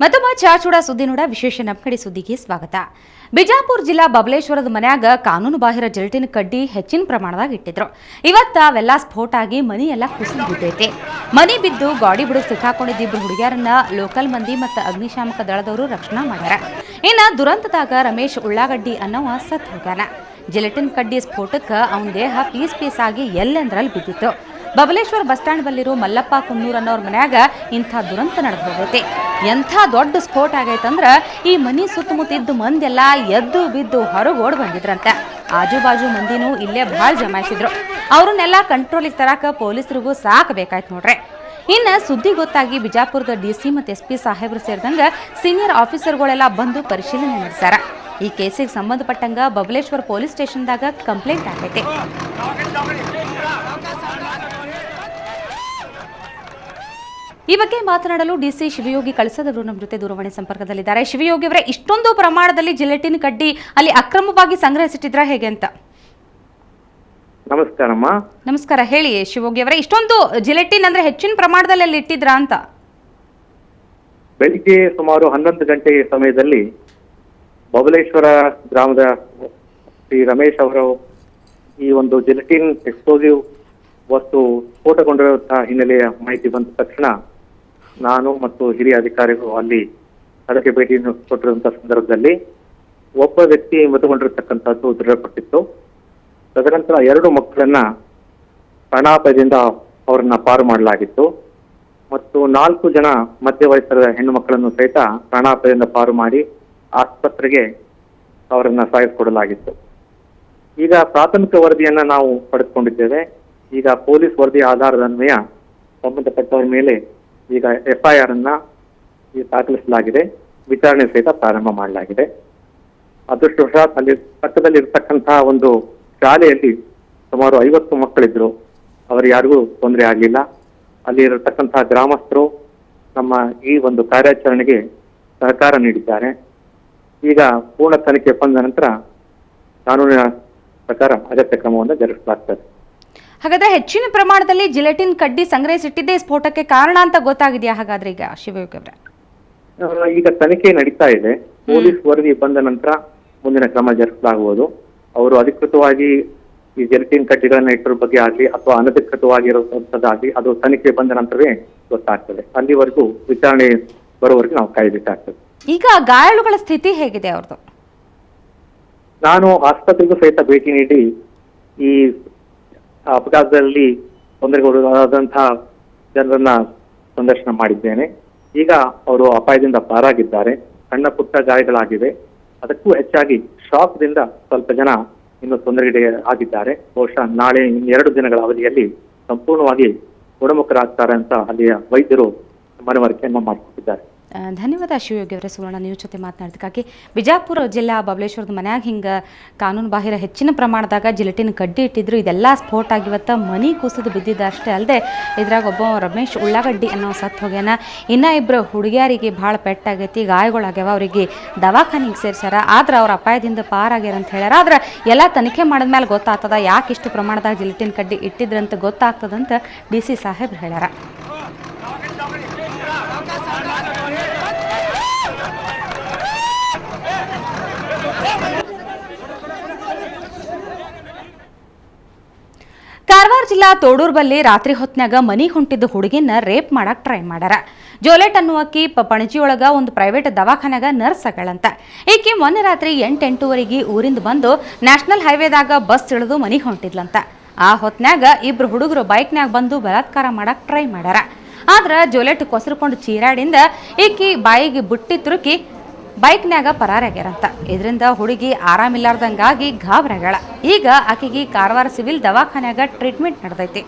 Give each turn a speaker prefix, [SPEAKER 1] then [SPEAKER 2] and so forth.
[SPEAKER 1] ಮತ್ತೊಮ್ಮ ಚಾಚೂಡ ಸುದ್ದಿ ನೋಡ ವಿಶೇಷ ನಮ್ಕಡಿ ಸುದ್ದಿಗೆ ಸ್ವಾಗತ. ಬಿಜಾಪುರ ಜಿಲ್ಲಾ ಬಬಲೇಶ್ವರದ ಮನ್ಯಾಗ ಕಾನೂನು ಬಾಹಿರ ಜಿಲೆಟಿನ್ ಕಡ್ಡಿ ಹೆಚ್ಚಿನ ಪ್ರಮಾಣದಾಗ ಇಟ್ಟಿದ್ರು. ಇವತ್ತ ಅವೆಲ್ಲ ಸ್ಫೋಟ ಆಗಿ ಮನಿ ಎಲ್ಲ ಕುಸಿದು ಬಿದ್ದೈತೆ. ಮನಿ ಬಿದ್ದು ಗಾಡಿ ಬಿಡು ಸಿಕ್ಕಾಕೊಂಡಿದ್ದ ಇಬ್ಬರು ಹುಡುಗಿಯರನ್ನ ಲೋಕಲ್ ಮಂದಿ ಮತ್ತು ಅಗ್ನಿಶಾಮಕ ದಳದವರು ರಕ್ಷಣಾ ಮಾಡ್ಯಾರ. ಇನ್ನು ದುರಂತದಾಗ ರಮೇಶ್ ಉಳ್ಳಾಗಡ್ಡಿ ಅನ್ನೋವ ಸತ್ ಹೋಗ್ಯಾನ. ಜಿಲೆಟಿನ್ ಕಡ್ಡಿ ಸ್ಫೋಟಕ್ಕೆ ಅವನ ದೇಹ ಪೀಸ್ ಆಗಿ ಎಲ್ಲೆಂದ್ರಲ್ಲಿ ಬಿದ್ದಿತ್ತು. ಬಬಲೇಶ್ವರ ಬಸ್ ಸ್ಟ್ಯಾಂಡ್ ಬಲ್ಲಿರೋ ಮಲ್ಲಪ್ಪ ಕುನ್ನೂರ್ ಅನ್ನೋರ್ ಮನ್ಯಾಗ ಇಂಥ ದುರಂತ ನಡೆದು ಹೋಗೈತಿ. ಎಂಥ ದೊಡ್ಡ ಸ್ಫೋಟ ಆಗೈತಂದ್ರ ಈ ಮನಿ ಸುತ್ತಮುತ್ತಿದ್ದು ಮಂದೆಲ್ಲ ಎದ್ದು ಬಿದ್ದು ಹೊರಗೆ ಓಡ್ ಬಂದಿದ್ರಂತೆ. ಆಜು ಬಾಜು ಮಂದಿನೂ ಇಲ್ಲೇ ಭಾಳ ಜಮಾಯಿಸಿದ್ರು. ಅವ್ರನ್ನೆಲ್ಲ ಕಂಟ್ರೋಲಿಗೆ ತರಾಕ ಪೊಲೀಸರಿಗೂ ಸಾಕಬೇಕಾಯ್ತು ನೋಡ್ರಿ. ಇನ್ನು ಸುದ್ದಿ ಗೊತ್ತಾಗಿ ಬಿಜಾಪುರದ DC ಮತ್ತು SP ಸಾಹೇಬರು ಸೇರಿದಂಗೆ ಸೀನಿಯರ್ ಆಫೀಸರ್ಗಳೆಲ್ಲ ಬಂದು ಪರಿಶೀಲನೆ ನಡೆಸ್ಯಾರ. ಈ ಕೇಸಿಗೆ ಸಂಬಂಧಪಟ್ಟಂಗ ಬಬಲೇಶ್ವರ ಪೊಲೀಸ್ ಸ್ಟೇಷನ್ದಾಗ ಕಂಪ್ಲೇಂಟ್ ಆಗೈತೆ. ಈ ಬಗ್ಗೆ ಮಾತನಾಡಲು DC ಶಿವಯೋಗಿ ಕಳಿಸದವರು ನಮ್ಮ ಜೊತೆ ದೂರವಾಣಿ ಸಂಪರ್ಕದಲ್ಲಿದ್ದಾರೆ. ಶಿವಯೋಗಿ ಅವರೇ, ಇಷ್ಟೊಂದು ಪ್ರಮಾಣದಲ್ಲಿ ಜಿಲೆಟಿನ್ ಕಡ್ಡಿ ಅಲ್ಲಿ ಅಕ್ರಮವಾಗಿ ಸಂಗ್ರಹಿಸಿಟ್ಟಿದ್ರ ಹೇಗೆ ಅಂತ?
[SPEAKER 2] ನಮಸ್ಕಾರಮ್ಮ.
[SPEAKER 1] ನಮಸ್ಕಾರ, ಹೇಳಿ ಶಿವಯೋಗಿ ಅವರೇ, ಇಷ್ಟೊಂದು ಜಿಲೆಟಿನ್ ಅಂದ್ರೆ ಹೆಚ್ಚಿನ ಪ್ರಮಾಣದಲ್ಲಿ ಅಲ್ಲಿ ಇಟ್ಟಿದ್ರಾ ಅಂತ?
[SPEAKER 2] ಬೆಳಿಗ್ಗೆ ಸುಮಾರು 11 ಗಂಟೆ ಸಮಯದಲ್ಲಿ ಬಬಲೇಶ್ವರ ಗ್ರಾಮದ ಶ್ರೀ ರಮೇಶ್ ಅವರು ಈ ಒಂದು ಜಿಲೆಟಿನ್ ಎಕ್ಸ್ಪ್ಲೋಸಿವ್ ವಸ್ತು ಸ್ಫೋಟಗೊಂಡಿರುವಂತಹ ಹಿನ್ನೆಲೆಯ ಮಾಹಿತಿ ಬಂದ ತಕ್ಷಣ ನಾನು ಮತ್ತು ಹಿರಿಯ ಅಧಿಕಾರಿಗಳು ಅಲ್ಲಿ ಸ್ಥಳಕ್ಕೆ ಭೇಟಿ ಕೊಟ್ಟಿರುವಂತಹ ಸಂದರ್ಭದಲ್ಲಿ ಒಬ್ಬ ವ್ಯಕ್ತಿ ಮೃತಗೊಂಡಿರತಕ್ಕಂಥದ್ದು ದೃಢಪಟ್ಟಿತ್ತು. ತದನಂತರ 2 ಮಕ್ಕಳನ್ನ ಪ್ರಾಣಾಪಾಯದಿಂದ ಅವರನ್ನ ಪಾರು ಮಾಡಲಾಗಿತ್ತು ಮತ್ತು 4 ಜನ ಮಧ್ಯ ವಯಸ್ಸರ ಹೆಣ್ಣು ಮಕ್ಕಳನ್ನು ಸಹಿತ ಪ್ರಾಣಾಪಾಯದಿಂದ ಪಾರು ಮಾಡಿ ಆಸ್ಪತ್ರೆಗೆ ಅವರನ್ನ ಸಾಗಿಸಿಕೊಡಲಾಗಿತ್ತು. ಈಗ ಪ್ರಾಥಮಿಕ ವರದಿಯನ್ನ ನಾವು ಪಡೆದುಕೊಂಡಿದ್ದೇವೆ. ಈಗ ಪೊಲೀಸ್ ವರದಿ ಆಧಾರದ ಅನ್ವಯ ಸಂಬಂಧಪಟ್ಟವರ ಮೇಲೆ ಈಗ FIR ಅನ್ನ ದಾಖಲಿಸಲಾಗಿದೆ. ವಿಚಾರಣೆ ಸಹಿತ ಪ್ರಾರಂಭ ಮಾಡಲಾಗಿದೆ. ಅದೃಷ್ಟವಶಾತ್ ಅಲ್ಲಿ ಪಕ್ಕದಲ್ಲಿ ಇರತಕ್ಕಂತಹ ಒಂದು ಶಾಲೆಯಲ್ಲಿ ಸುಮಾರು 50 ಮಕ್ಕಳಿದ್ರು. ಅವರು ಯಾರಿಗೂ ತೊಂದರೆ ಆಗಲಿಲ್ಲ. ಅಲ್ಲಿ ಇರತಕ್ಕಂತಹ ಗ್ರಾಮಸ್ಥರು ನಮ್ಮ ಈ ಒಂದು ಕಾರ್ಯಾಚರಣೆಗೆ ಸಹಕಾರ ನೀಡಿದ್ದಾರೆ. ಈಗ ಪೂರ್ಣ ತನಿಖೆ ಬಂದ ನಂತರ ಕಾನೂನಿನ ಪ್ರಕಾರ ಅಗತ್ಯ ಕ್ರಮವನ್ನು ಜರುಗಿಸಲಾಗ್ತದೆ.
[SPEAKER 1] ಹಾಗಾದ್ರೆ ಹೆಚ್ಚಿನ ಪ್ರಮಾಣದಲ್ಲಿ ಜಿಲೆಟಿನ್ ಕಡ್ಡಿ ಸಂಗ್ರಹಿಸಿಟ್ಟಿದ್ದೇ ಸ್ಫೋಟಕ್ಕೆ ಕಾರಣ ಅಂತ ಗೊತ್ತಾಗಿದೆಯಾ? ಹಾಗಾದ್ರೆ ಈಗ ಶಿವಯೋಗಿ ಅವರೇ,
[SPEAKER 2] ಈಗ ತನಿಖೆ ನಡೀತಾ ಇದೆ. ಪೊಲೀಸ್ ವರದಿ ಬಂದ ನಂತರ ಮುಂದಿನ ಕ್ರಮ ಜರುಗಿಸಲಾಗುವುದು. ಅವರು ಅಧಿಕೃತವಾಗಿ ಈ ಜಿಲೆಟಿನ್ ಕಡ್ಡಿಗಳನ್ನ ಇಟ್ಟರ ಬಗ್ಗೆ ಆಗಲಿ ಅಥವಾ ಅನಧಿಕೃತವಾಗಿರುವಂತದ್ದಾಗಲಿ ಅದು ತನಿಖೆ ಬಂದ ನಂತರವೇ ಗೊತ್ತಾಗ್ತದೆ. ಅಲ್ಲಿವರೆಗೂ ವಿಚಾರಣೆ ಬರೋವರೆಗೂ ನಾವು ಕಾಯಬೇಕಾಗ್ತದೆ.
[SPEAKER 1] ಈಗ ಗಾಯಾಳುಗಳ ಸ್ಥಿತಿ ಹೇಗಿದೆ ಅವ್ರದ್ದು?
[SPEAKER 2] ನಾನು ಆಸ್ಪತ್ರೆಗೂ ಸಹಿತ ಭೇಟಿ ನೀಡಿ ಈ ಅಪಘಾತದಲ್ಲಿ ತೊಂದರೆಗೊಳಗಾದಂತಹ ಜನರನ್ನ ಸಂದರ್ಶನ ಮಾಡಿದ್ದೇನೆ. ಈಗ ಅವರು ಅಪಾಯದಿಂದ ಪಾರಾಗಿದ್ದಾರೆ. ಸಣ್ಣ ಪುಟ್ಟ ಗಾಯಗಳಾಗಿವೆ. ಅದಕ್ಕೂ ಹೆಚ್ಚಾಗಿ ಶಾಕ್ದಿಂದ ಸ್ವಲ್ಪ ಜನ ಇನ್ನು ತೊಂದರೆಗೆ ಆಗಿದ್ದಾರೆ. ಬಹುಶಃ ನಾಳೆ 2 ದಿನಗಳ ಅವಧಿಯಲ್ಲಿ ಸಂಪೂರ್ಣವಾಗಿ ಗುಣಮುಖರಾಗ್ತಾರೆ ಅಂತ ಅಲ್ಲಿಯ ವೈದ್ಯರು ಮನವರಿಕೆಯನ್ನು ಮಾಡಿಕೊಟ್ಟಿದ್ದಾರೆ.
[SPEAKER 1] ಧನ್ಯವಾದ ಶಿವಯೋಗಿ ಅವರೇ, ಸುವರ್ಣ ನ್ಯೂಸ್ ಜೊತೆ ಮಾತನಾಡೋದಕ್ಕಾಗಿ. ಬಿಜಾಪುರ ಜಿಲ್ಲಾ ಬಬಲೇಶ್ವರದ ಮನ್ಯಾಗ ಹಿಂಗೆ ಕಾನೂನು ಬಾಹಿರ ಹೆಚ್ಚಿನ ಪ್ರಮಾಣದಾಗ ಜಿಲೆಟಿನ್ ಕಡ್ಡಿ ಇಟ್ಟಿದ್ರು. ಇದೆಲ್ಲ ಸ್ಫೋಟ ಆಗಿವತ್ತ ಮನಿ ಕುಸಿದು ಬಿದ್ದಿದ್ದ ಅಷ್ಟೇ ಅಲ್ಲದೆ ಇದ್ರಾಗ ಒಬ್ಬ ರಮೇಶ್ ಉಳ್ಳಾಗಡ್ಡಿ ಅನ್ನೋ ಸತ್ತು ಹೋಗ್ಯಾನ. ಇನ್ನು 2 ಹುಡುಗಿಯರಿಗೆ ಭಾಳ ಪೆಟ್ಟಾಗೈತಿ, ಗಾಯಗಳಾಗ್ಯಾವ. ಅವರಿಗೆ ದವಾಖಾನಿಗೆ ಸೇರ್ಸ್ಯಾರ. ಆದ್ರೆ ಅವ್ರ ಅಪಾಯದಿಂದ ಪಾರಾಗ್ಯಾರ ಅಂತ ಹೇಳ್ಯಾರ. ಆದ್ರೆ ಎಲ್ಲ ತನಿಖೆ ಮಾಡಿದ್ಮೇಲೆ ಗೊತ್ತಾಗ್ತದ ಯಾಕೆ ಇಷ್ಟು ಪ್ರಮಾಣದಾಗ ಜಿಲೆಟಿನ್ ಕಡ್ಡಿ ಇಟ್ಟಿದ್ರಂತ ಗೊತ್ತಾಗ್ತದಂತ DC ಸಾಹೇಬ್ರು ಹೇಳ್ಯಾರ. ಕಾರವಾರ ಜಿಲ್ಲಾ ತೋಡೂರು ಬಲ್ಲಿ ರಾತ್ರಿ ಹೊತ್ನ್ಯಾಗ ಮನಿ ಹೊಂಟಿದ್ದ ಹುಡುಗಿನ ರೇಪ್ ಮಾಡಕ್ ಟ್ರೈ ಮಾಡ್ಯಾರ. ಜೋಲೆಟ್ ಅನ್ನುವಕ್ಕಿ ಪಣಜಿಯೊಳಗ ಒಂದು ಪ್ರೈವೇಟ್ ದವಾಖಾನ್ಯಾಗ ನರ್ಸ್ ಆಗಳಂತ. ಈಕೆ ಮೊನ್ನೆ ರಾತ್ರಿ 8-8:30 ಊರಿಂದ ಬಂದು ನ್ಯಾಷನಲ್ ಹೈವೇದಾಗ ಬಸ್ ಇಳಿದು ಮನಿ ಹೊಂಟಿದ್ಲಂತ. ಆ ಹೊತ್ನ್ಯಾಗ 2 ಹುಡುಗರು ಬೈಕ್ನ್ಯಾಗ ಬಂದು ಬಲಾತ್ಕಾರ ಮಾಡಕ್ ಟ್ರೈ ಮಾಡ್ಯಾರ. ಆದ್ರ ಜೋಲೆಟ್ ಕೊಸರ್ಕೊಂಡು ಚೀರಾಡಿಂದ ಈಕಿ ಬಾಯಿಗೆ ಬುಟ್ಟಿ ತುರುಕಿ ಬೈಕ್ನ್ಯಾಗ ಪರಾರಾಗ್ಯಾರಂತ. ಇದರಿಂದ ಹುಡುಗಿ ಆರಾಮಿಲ್ಲಾರ್ದಂಗಾಗಿ ಗಾಬರಾಗ್ಯಾಳ. ಈಗ ಆಕೆಗೆ ಕಾರವಾರ ಸಿವಿಲ್ ದವಾಖಾನ್ಯಾಗ ಟ್ರೀಟ್ಮೆಂಟ್ ನಡೆದೈತಿ.